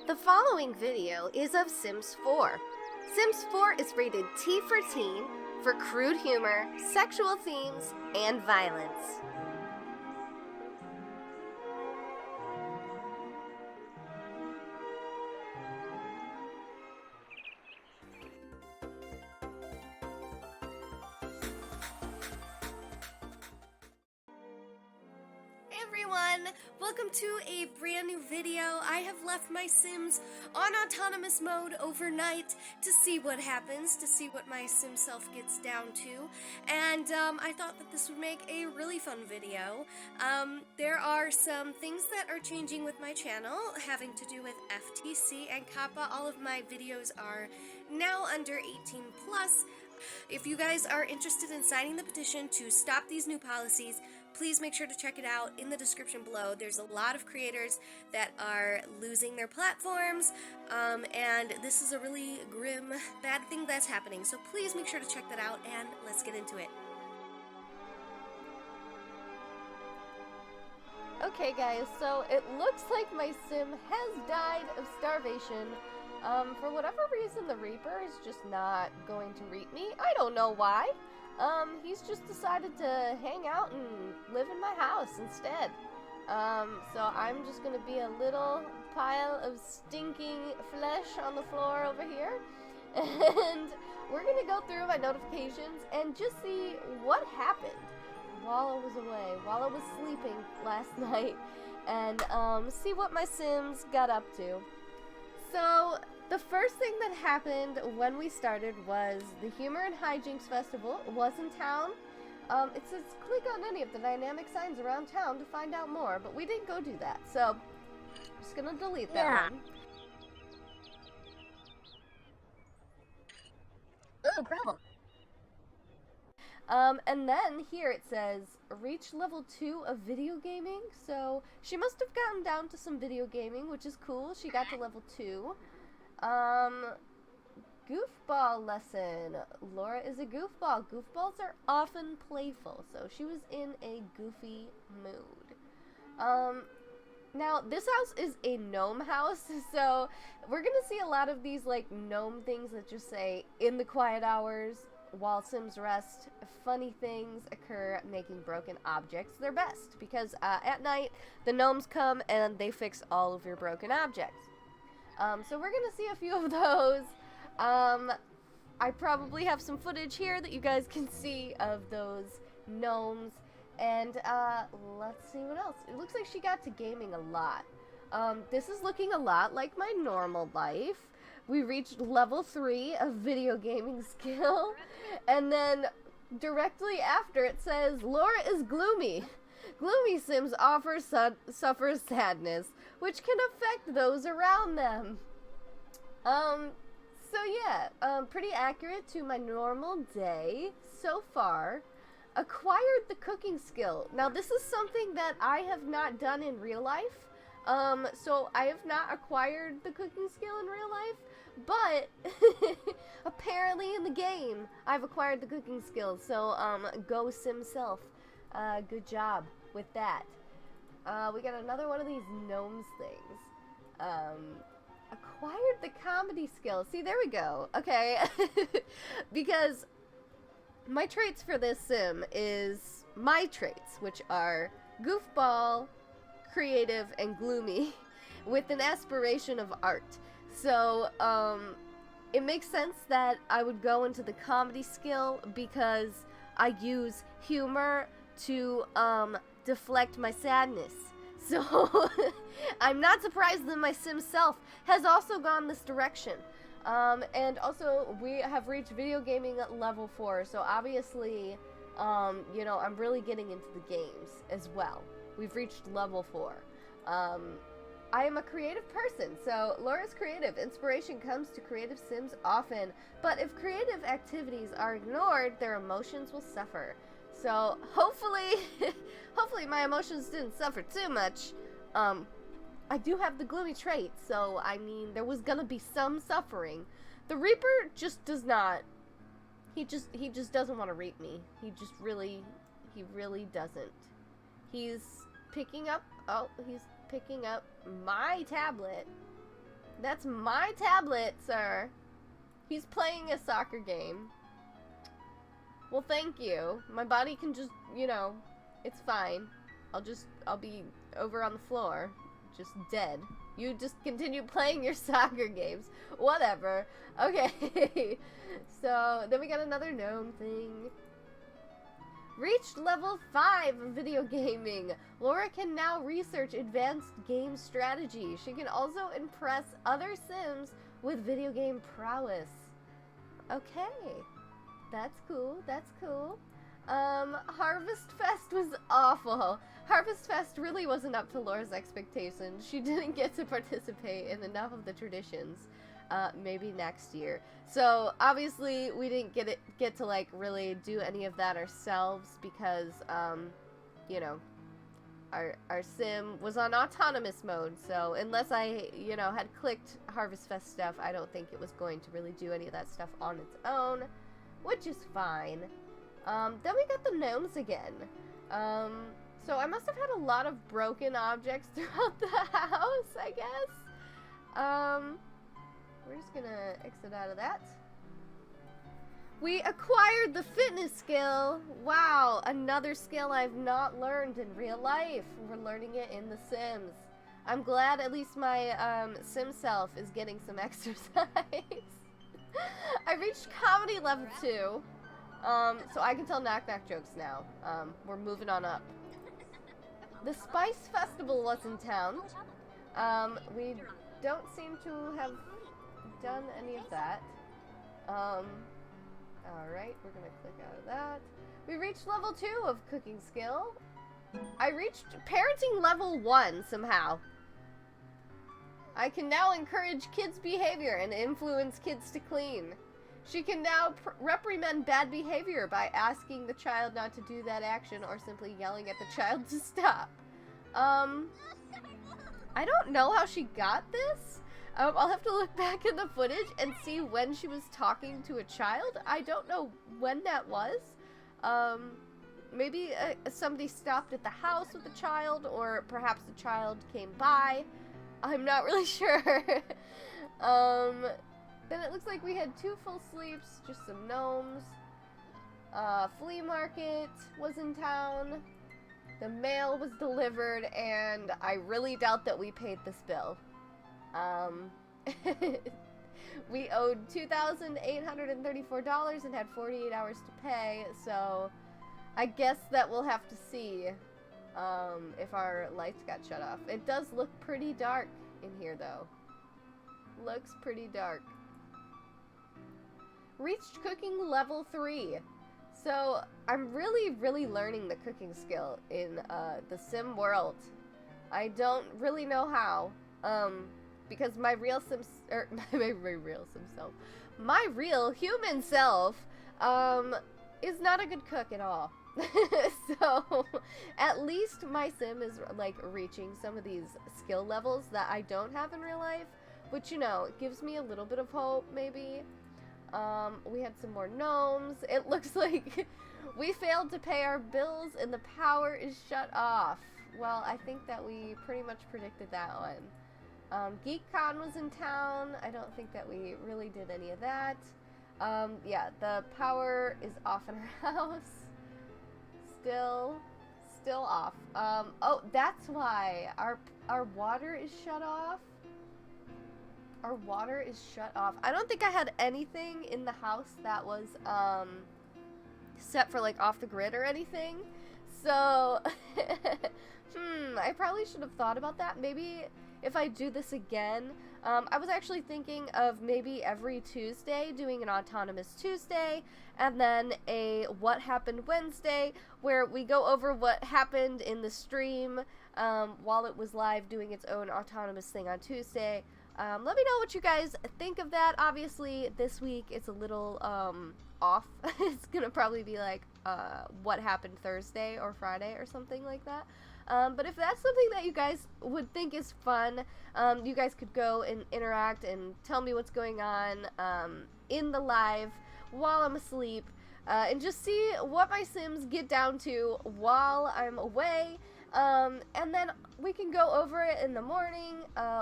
The following video is of Sims 4. Sims 4 is rated T for teen for crude humor, sexual themes, and violence. Hey everyone! Welcome to a brand new video. I have left my Sims on autonomous mode overnight to see what happens, to see what my Simself gets down to, and I thought that this would make a really fun video. There are some things that are changing with my channel, having to do with FTC and COPPA. All of my videos are now under 18 plus. If you guys are interested in signing the petition to stop these new policies, please make sure to check it out in the description below. There's a lot of creators that are losing their platforms, and this is a really grim, bad thing that's happening. So please make sure to check that out, and let's get into it. Okay guys, so it looks like my sim has died of starvation. For whatever reason, the Reaper is just not going to reap me. I don't know why. He's just decided to hang out and live in my house instead. So I'm just gonna be a little pile of stinking flesh on the floor over here. And we're gonna go through my notifications and just see what happened while I was away, while I was sleeping last night, and see what my Sims got up to. So, the first thing that happened when we started was the Humor and Hijinks Festival was in town. It says click on any of the dynamic signs around town to find out more, but we didn't go do that, so I'm just gonna delete that one. Oh, problem. And then here it says reach level 2 of video gaming, so she must have gotten down to some video gaming, which is cool. She got to level 2. Goofball lesson. Laura is a goofball. Goofballs are often playful, so she was in a goofy mood. Now, this house is a gnome house, so we're gonna see a lot of these, like, gnome things that just say, in the quiet hours, while Sims rest, funny things occur making broken objects their best, because at night, the gnomes come and they fix all of your broken objects. So we're gonna see a few of those. I probably have some footage here that you guys can see of those gnomes, and let's see what else. It looks like she got to gaming a lot. This is looking a lot like my normal life. We reached level 3 of video gaming skill, and then directly after it says, Laura is gloomy. Gloomy Sims suffers sadness, which can affect those around them. So yeah, pretty accurate to my normal day so far. Acquired the cooking skill. Now this is something that I have not done in real life. So I have not acquired the cooking skill in real life, but apparently in the game I've acquired the cooking skill, so go Simself. Good job with that. We got another one of these gnomes things. Acquired the comedy skill. See, there we go. Okay. Because my traits for this sim is my traits, which are goofball, creative, and gloomy, with an aspiration of art. So, it makes sense that I would go into the comedy skill because I use humor to, deflect my sadness. So, I'm not surprised that my Simself has also gone this direction. And also, we have reached video gaming at level 4, so obviously, you know, I'm really getting into the games as well. We've reached level 4. I am a creative person, so Laura's creative. Inspiration comes to creative Sims often, but if creative activities are ignored, their emotions will suffer. So, hopefully, hopefully my emotions didn't suffer too much. I do have the gloomy trait, so, I mean, there was gonna be some suffering. The Reaper just does not, he just doesn't want to reap me. He really doesn't. He's picking up, oh, he's picking up my tablet. That's my tablet, sir. He's playing a soccer game. Well, thank you. My body can just, you know, it's fine. I'll be over on the floor, just dead. You just continue playing your soccer games. Whatever. Okay. So, then we got another gnome thing. Reached level 5 of video gaming. Laura can now research advanced game strategy. She can also impress other Sims with video game prowess. Okay. That's cool. That's cool. Harvest Fest was awful. Harvest Fest really wasn't up to Laura's expectations. She didn't get to participate in enough of the traditions. Maybe next year. So obviously we didn't get to like really do any of that ourselves because you know, our sim was on autonomous mode. So unless I, you know, had clicked Harvest Fest stuff, I don't think it was going to really do any of that stuff on its own, which is fine. Then we got the gnomes again. So I must have had a lot of broken objects throughout the house, I guess. We're just gonna exit out of that. We acquired the fitness skill. Wow, another skill I've not learned in real life. We're learning it in The Sims. I'm glad at least my Simself is getting some exercise. I reached comedy level 2. So I can tell knock-knock jokes now. We're moving on up. The Spice Festival was in town. We don't seem to have done any of that. Alright, we're gonna click out of that. We reached level 2 of cooking skill. I reached parenting level 1 somehow. I can now encourage kids' behavior and influence kids to clean. She can now reprimand bad behavior by asking the child not to do that action or simply yelling at the child to stop. I don't know how she got this. I'll have to look back in the footage and see when she was talking to a child. I don't know when that was. Maybe somebody stopped at the house with the child, or perhaps the child came by. I'm not really sure. Then it looks like we had 2 full sleeps, just some gnomes. Flea market was in town. The mail was delivered, and I really doubt that we paid this bill. We owed $2,834 and had 48 hours to pay, so I guess that we'll have to see if our lights got shut off. It does look pretty dark in here, though. Looks pretty dark. Reached cooking level 3. So, I'm really learning the cooking skill in the sim world. I don't really know how. Because my real my real human self, is not a good cook at all. So, at least my sim is, like, reaching some of these skill levels that I don't have in real life, which, you know, gives me a little bit of hope, maybe. We had some more gnomes. It looks like we failed to pay our bills and the power is shut off. Well, I think that we pretty much predicted that one. GeekCon was in town. I don't think that we really did any of that. Yeah, the power is off in our house. Still off. Oh, that's why our water is shut off. Our water is shut off. I don't think I had anything in the house that was set for like off the grid or anything. So I probably should have thought about that. Maybe if I do this again, I was actually thinking of maybe every Tuesday doing an Autonomous Tuesday and then a What Happened Wednesday where we go over what happened in the stream while it was live doing its own autonomous thing on Tuesday. Let me know what you guys think of that. Obviously, this week it's a little off. It's gonna probably be like What Happened Thursday or Friday or something like that. But if that's something that you guys would think is fun, you guys could go and interact and tell me what's going on in the live while I'm asleep, and just see what my Sims get down to while I'm away. And then we can go over it in the morning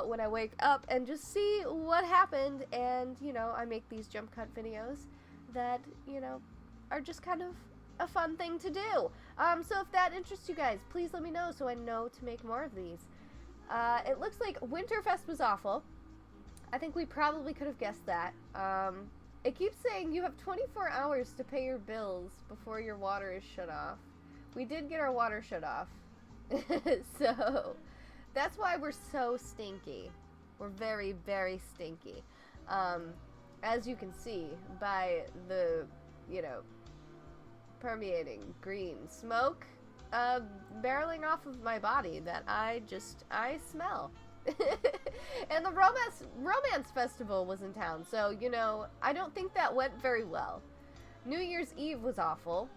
when I wake up and just see what happened. And, you know, I make these jump cut videos that, you know, are just kind of a fun thing to do. So if that interests you guys, please let me know so I know to make more of these. It looks like Winterfest was awful. I think we probably could have guessed that. It keeps saying you have 24 hours to pay your bills before your water is shut off. We did get our water shut off. So that's why we're so stinky. We're very, very stinky. As you can see by the, you know, permeating green smoke barreling off of my body that I smell. And the romance festival was in town, so, you know, I don't think that went very well. New Year's Eve was awful.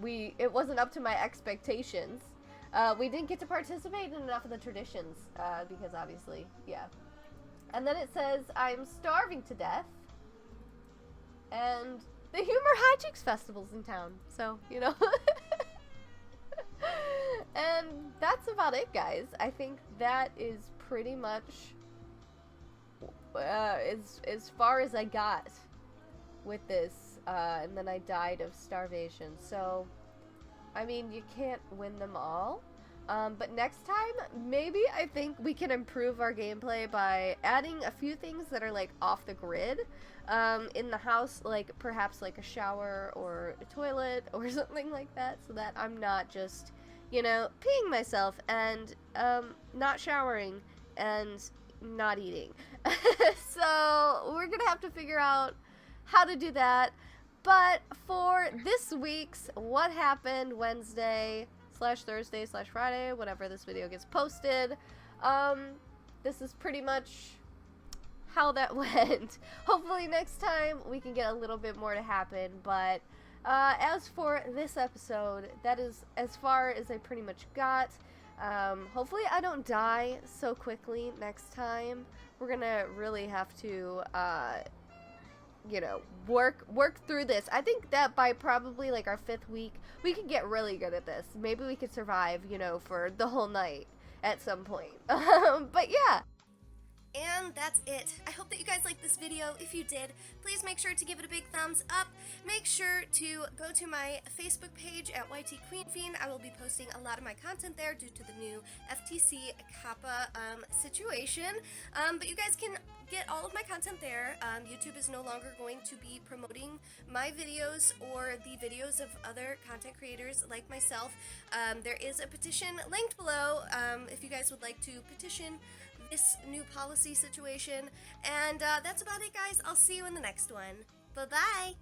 It wasn't up to my expectations. We didn't get to participate in enough of the traditions, because obviously, yeah. And then it says, I'm starving to death, and the Humor Hijinks Festival's in town, so, you know. And that's about it, guys. I think that is pretty much as far as I got with this, and then I died of starvation. So, I mean, you can't win them all. But next time, maybe I think we can improve our gameplay by adding a few things that are, like, off the grid in the house, like perhaps like a shower or a toilet or something like that, so that I'm not just, you know, peeing myself and not showering and not eating. So we're gonna have to figure out how to do that. But for this week's What Happened Wednesday / Thursday / Friday, whenever this video gets posted, this is pretty much how that went. Hopefully next time we can get a little bit more to happen, but as for this episode, that is as far as I pretty much got. Hopefully I don't die so quickly next time. We're gonna really have to you know, work through this. I think that by probably like our 5th week, we could get really good at this. Maybe we could survive, you know, for the whole night at some point. But yeah. And that's it. I hope that you guys liked this video. If you did, please make sure to give it a big thumbs up. Make sure to go to my Facebook page at YT QueenFiend. I will be posting a lot of my content there due to the new FTC Kappa situation. But you guys can get all of my content there. YouTube is no longer going to be promoting my videos or the videos of other content creators like myself. There is a petition linked below if you guys would like to petition this new policy situation. And that's about it, guys. I'll see you in the next one. Bye-bye!